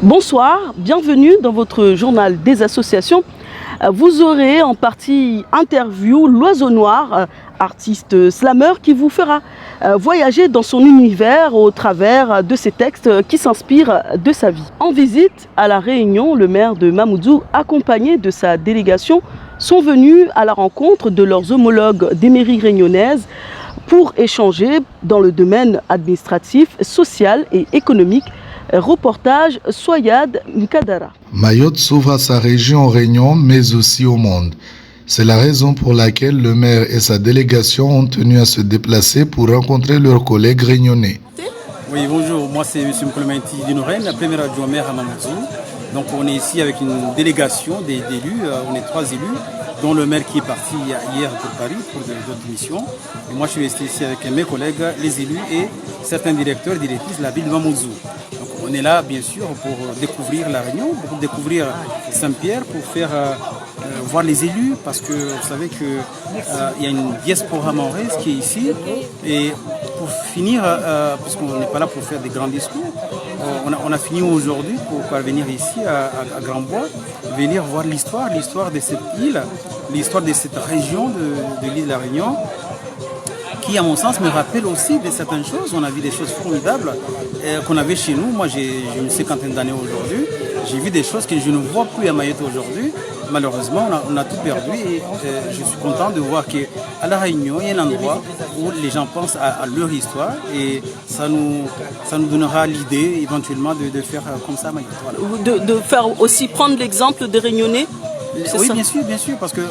Bonsoir, bienvenue dans votre journal des associations. Vous aurez en partie interview L'Oiseau Noir, artiste slammer qui vous fera voyager dans son univers au travers de ses textes qui s'inspirent de sa vie. En visite à La Réunion, le maire de Mamoudzou, accompagné de sa délégation, sont venus à la rencontre de leurs homologues des mairies réunionnaises pour échanger dans le domaine administratif, social et économique. Reportage Soyad Mkadara. Mayotte s'ouvre à sa région en Réunion, mais aussi au monde. C'est la raison pour laquelle le maire et sa délégation ont tenu à se déplacer pour rencontrer leurs collègues réunionnais. Oui, bonjour, moi c'est M. Mkolomenti Dinoren, la première adjoint maire à Mamoudzou. Donc on est ici avec une délégation d'élus, on est 3 élus, dont le maire qui est parti hier pour Paris pour d'autres missions. Et moi je suis resté ici avec mes collègues, les élus et certains directeurs et directrices de la ville de Mamoudzou. Donc on est là bien sûr pour découvrir la Réunion, pour découvrir Saint-Pierre, pour faire voir les élus, parce que vous savez qu'il y a une diaspora mahoraise qui est ici. Et pour finir, puisqu'on n'est pas là pour faire des grands discours, on a fini aujourd'hui pour venir ici à Grand-Bois, venir voir l'histoire de cette île, l'histoire de cette région de l'île de la Réunion, qui à mon sens me rappelle aussi de certaines choses. On a vu des choses formidables qu'on avait chez nous. Moi j'ai une cinquantaine d'années aujourd'hui, j'ai vu des choses que je ne vois plus à Mayotte aujourd'hui. Malheureusement on a tout perdu et je suis content de voir qu'à La Réunion il y a un endroit où les gens pensent à leur histoire et ça nous donnera l'idée éventuellement de faire comme ça à Mayotte. Voilà. De faire aussi prendre l'exemple des Réunionnais. Oui, ça. Bien sûr, parce que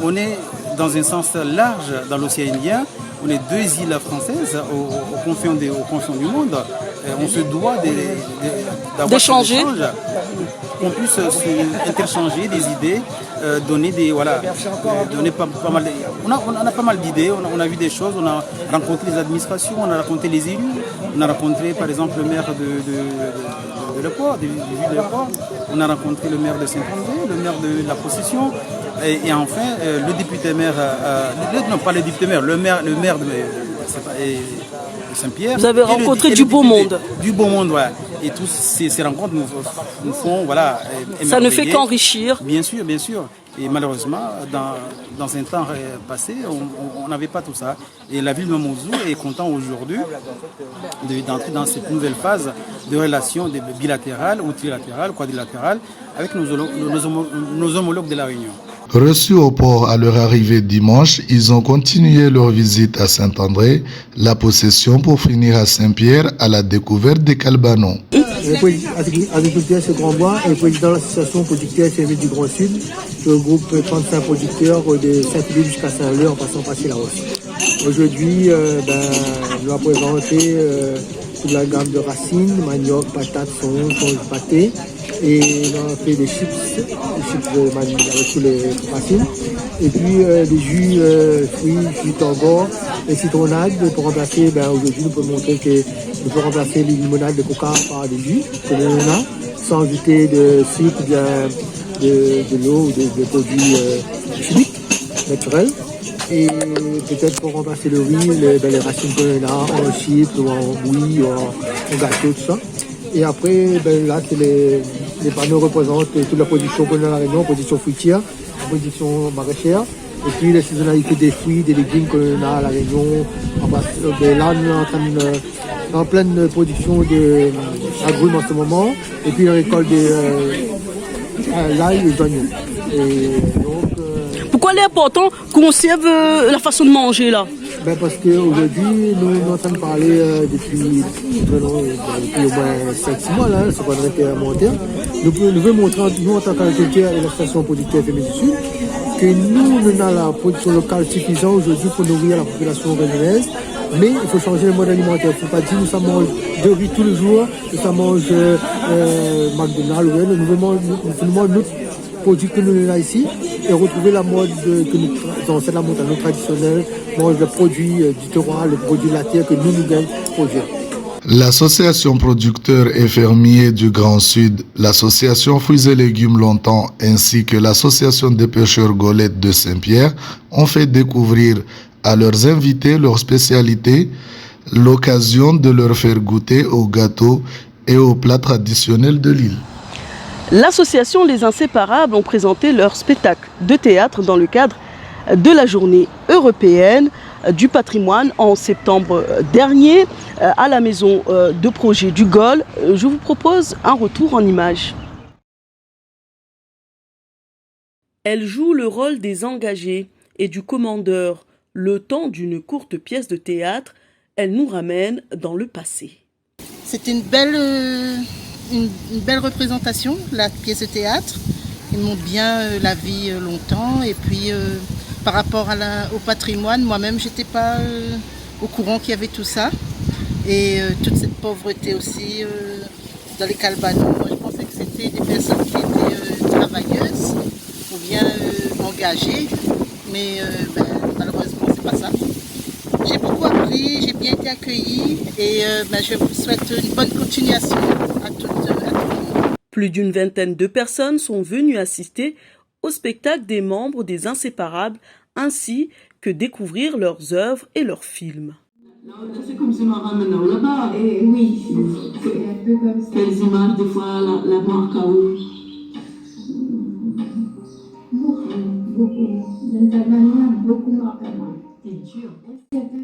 on est dans un sens large dans l'océan Indien. On est 2 îles françaises aux confins du monde. On se doit d'avoir d'échanger, qu'on puisse interchanger des idées, donner pas mal. On a pas mal d'idées. On a vu des choses. On a rencontré les administrations, on a rencontré les élus. On a rencontré par exemple le maire de Leport, de Leport. On a rencontré le maire de Saint-André, le maire de la Possession. Et enfin, le député maire, non pas le député maire, le maire de Saint-Pierre. Vous avez rencontré du beau monde. Du beau monde, ouais. Et tous ces rencontres nous font, voilà. Ça ne fait qu'enrichir. Bien sûr. Et malheureusement, dans un temps passé, on n'avait pas tout ça. Et la ville de Mamoudzou est content aujourd'hui d'entrer dans cette nouvelle phase de relations bilatérales ou trilatérales, quadrilatérales, avec nos homologues de la Réunion. Reçus au port à leur arrivée dimanche, ils ont continué leur visite à Saint-André, la Possession pour finir à Saint-Pierre à la découverte des Calbanons. Agriculteur sur Grand-Bois et président de l'association producteur service du Grand Sud, qui regroupe 35 producteurs de Saint-Philippe jusqu'à Saint-Leu en passant par la Roche. Aujourd'hui, nous avons présenté toute la gamme de racines, manioc, patates, saumon, pâté. Et on a fait des chips de manioc avec toutes les racines. Et puis des jus fruits, jus tangor et citronnade pour remplacer, aujourd'hui nous pouvons montrer que nous pouvons remplacer les limonades de coca par des jus, comme on a, sans ajouter de sucre ou bien de l'eau ou des produits chimiques, naturels. Et peut-être pour remplacer le riz, les racines qu'on a en chips ou en bouillie ou en gâteau, tout ça. Et après, là, les panneaux représentent toute la production qu'on a à la Réunion, production fruitière, production maraîchère, et puis les saisonnalités des fruits, des légumes qu'on a à la Réunion. Là, on est en pleine production d'agrumes en ce moment, et puis la récolte de l'ail et des oignons. Pourquoi il est important qu'on conserve la façon de manger là? Parce qu'aujourd'hui, nous sommes en train de parler depuis au moins 5-6 mois, là, c'est pas de réinventaire. Nous voulons montrer, nous en tant qu'agriculteurs et l'association producteur FMI du Sud, que nous avons la production locale suffisante aujourd'hui pour nourrir la population réunionnaise. Mais il faut changer le mode alimentaire. Il ne faut pas dire que nous mange de riz tous les jours, que ça mange McDonald's. Nous mangons notre produit que nous avons ici et retrouver la mode que nous dans la montagne traditionnelle, mange le produit du terroir, le produit de la terre que nous devons produire. L'association producteurs et fermiers du Grand Sud, l'association Fruits et Légumes Longtemps ainsi que l'association des pêcheurs Golette de Saint-Pierre ont fait découvrir à leurs invités leur spécialité, l'occasion de leur faire goûter au gâteau et aux plats traditionnels de l'île. L'association Les Inséparables ont présenté leur spectacle de théâtre dans le cadre de la journée européenne du patrimoine en septembre dernier à la maison de projet du GOL. Je vous propose un retour en images. Elle joue le rôle des engagés et du commandeur. Le temps d'une courte pièce de théâtre, elle nous ramène dans le passé. C'était une belle représentation, la pièce de théâtre. Il montre bien la vie longtemps. Et puis, par rapport au patrimoine, moi-même, je n'étais pas au courant qu'il y avait tout ça. Et toute cette pauvreté aussi dans les Calbanons. Moi, je pensais que c'était des personnes qui étaient travailleuses ou bien engagées. Mais malheureusement, c'est pas ça. J'ai beaucoup appris, j'ai bien été accueillie et je vous souhaite une bonne continuation à tout le monde. Plus d'une vingtaine de personnes sont venues assister au spectacle des membres des Inséparables ainsi que découvrir leurs œuvres et leurs films. C'est comme si ma ramène là-bas. Oui, c'est un peu comme ça. Quelles images des fois la marque à où?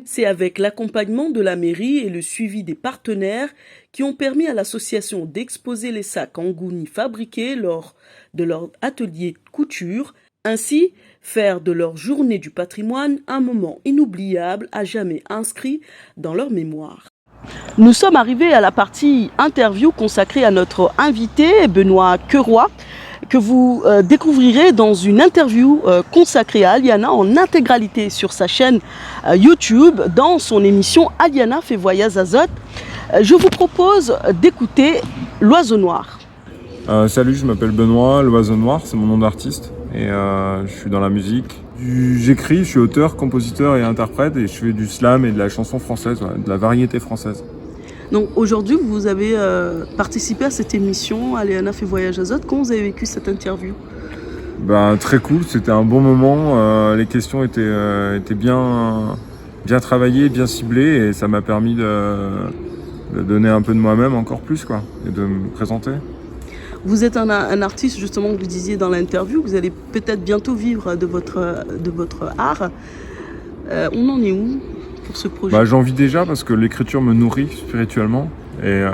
C'est avec l'accompagnement de la mairie et le suivi des partenaires qui ont permis à l'association d'exposer les sacs en gouni fabriqués lors de leur atelier de couture, ainsi faire de leur journée du patrimoine un moment inoubliable à jamais inscrit dans leur mémoire. Nous sommes arrivés à la partie interview consacrée à notre invité Benoît Queroy, que vous découvrirez dans une interview consacrée à Aliana en intégralité sur sa chaîne YouTube dans son émission Aliana fait voyage Azote. Je vous propose d'écouter L'Oiseau Noir. Salut, je m'appelle Benoît, L'Oiseau Noir, c'est mon nom d'artiste et je suis dans la musique. J'écris, je suis auteur, compositeur et interprète et je fais du slam et de la chanson française, de la variété française. Donc aujourd'hui, vous avez participé à cette émission, Aliana fait voyage Azote. Comment vous avez vécu cette interview? Très cool, c'était un bon moment. Les questions étaient bien travaillées, bien ciblées et ça m'a permis de donner un peu de moi-même encore plus et de me présenter. Vous êtes un artiste, justement, que vous disiez dans l'interview, vous allez peut-être bientôt vivre de votre art. On en est où pour ce projet? J'en vis déjà parce que l'écriture me nourrit spirituellement et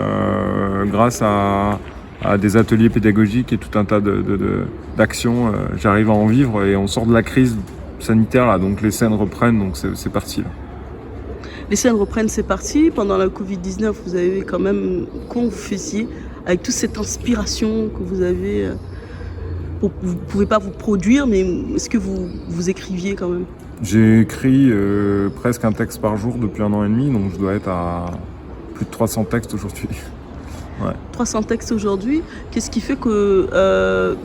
grâce à des ateliers pédagogiques et tout un tas d'actions, j'arrive à en vivre et on sort de la crise sanitaire là, donc les scènes reprennent, donc c'est parti là. Les scènes reprennent, c'est parti. Pendant la Covid-19, vous avez quand même, comment vous faisiez avec toute cette inspiration que vous avez? Vous ne pouvez pas vous produire, mais est-ce que vous écriviez quand même? J'ai écrit presque un texte par jour depuis 1 an et demi, donc je dois être à plus de 300 textes aujourd'hui. Ouais. 300 textes aujourd'hui. Qu'est-ce qui fait que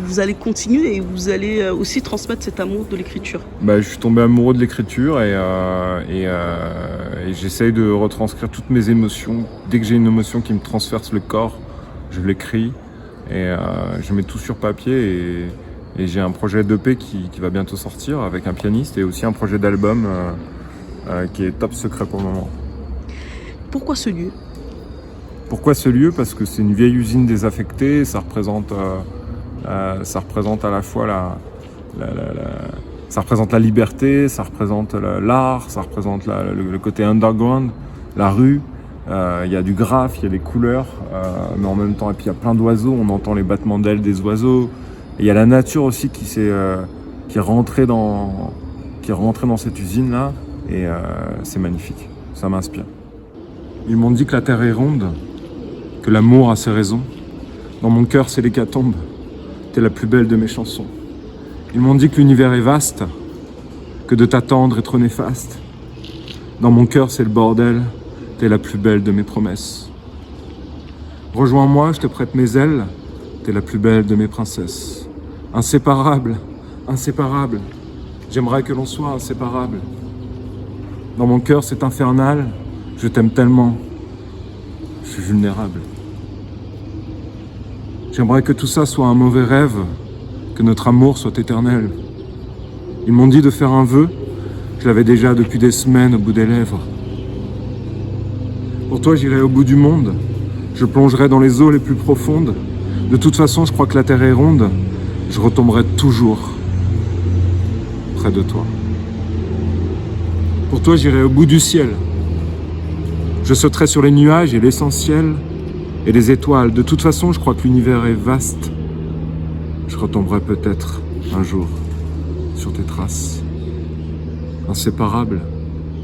vous allez continuer et vous allez aussi transmettre cet amour de l'écriture? Je suis tombé amoureux de l'écriture et j'essaye de retranscrire toutes mes émotions. Dès que j'ai une émotion qui me transperce le corps, je l'écris et je mets tout sur papier et j'ai un projet d'EP qui va bientôt sortir avec un pianiste et aussi un projet d'album qui est top secret pour le moment. Pourquoi ce lieu? Pourquoi ce lieu? Parce que c'est une vieille usine désaffectée, ça représente à la fois ça représente la liberté, ça représente l'art, ça représente le côté underground, la rue. Il y a du graphe, il y a des couleurs, mais en même temps, et puis il y a plein d'oiseaux, on entend les battements d'ailes des oiseaux. Et il y a la nature aussi qui est rentrée dans cette usine-là, et c'est magnifique, ça m'inspire. Ils m'ont dit que la terre est ronde, que l'amour a ses raisons. Dans mon cœur, c'est l'hécatombe, t'es la plus belle de mes chansons. Ils m'ont dit que l'univers est vaste, que de t'attendre est trop néfaste. Dans mon cœur, c'est le bordel, t'es la plus belle de mes promesses. Rejoins-moi, je te prête mes ailes, t'es la plus belle de mes princesses. Inséparable, inséparable, j'aimerais que l'on soit inséparable. Dans mon cœur, c'est infernal, je t'aime tellement, je suis vulnérable. J'aimerais que tout ça soit un mauvais rêve, que notre amour soit éternel. Ils m'ont dit de faire un vœu, je l'avais déjà depuis des semaines au bout des lèvres. Pour toi, j'irai au bout du monde, Je plongerai dans les eaux les plus profondes. De toute façon, je crois que la terre est ronde. Je retomberai toujours près de toi. Pour toi, j'irai au bout du ciel. Je sauterai sur les nuages et l'essentiel et les étoiles. De toute façon, je crois que l'univers est vaste. Je retomberai peut-être un jour sur tes traces. Inséparables,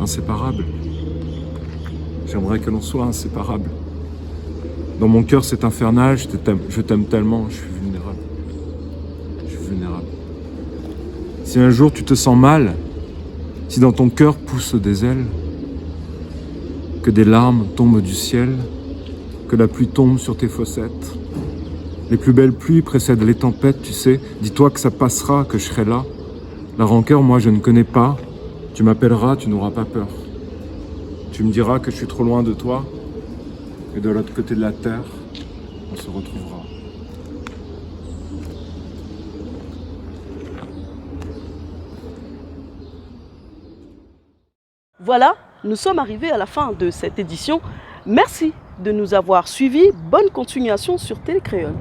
inséparables. J'aimerais que l'on soit inséparables. Dans mon cœur, c'est infernal, je t'aime tellement, je suis vulnérable. Je suis vulnérable. Si un jour tu te sens mal, si dans ton cœur poussent des ailes, que des larmes tombent du ciel, que la pluie tombe sur tes fossettes, les plus belles pluies précèdent les tempêtes, tu sais, dis-toi que ça passera, que je serai là. La rancœur, moi, je ne connais pas. Tu m'appelleras, tu n'auras pas peur. Tu me diras que je suis trop loin de toi, et de l'autre côté de la terre, on se retrouvera. Voilà, nous sommes arrivés à la fin de cette édition. Merci de nous avoir suivis. Bonne continuation sur Télé Créole.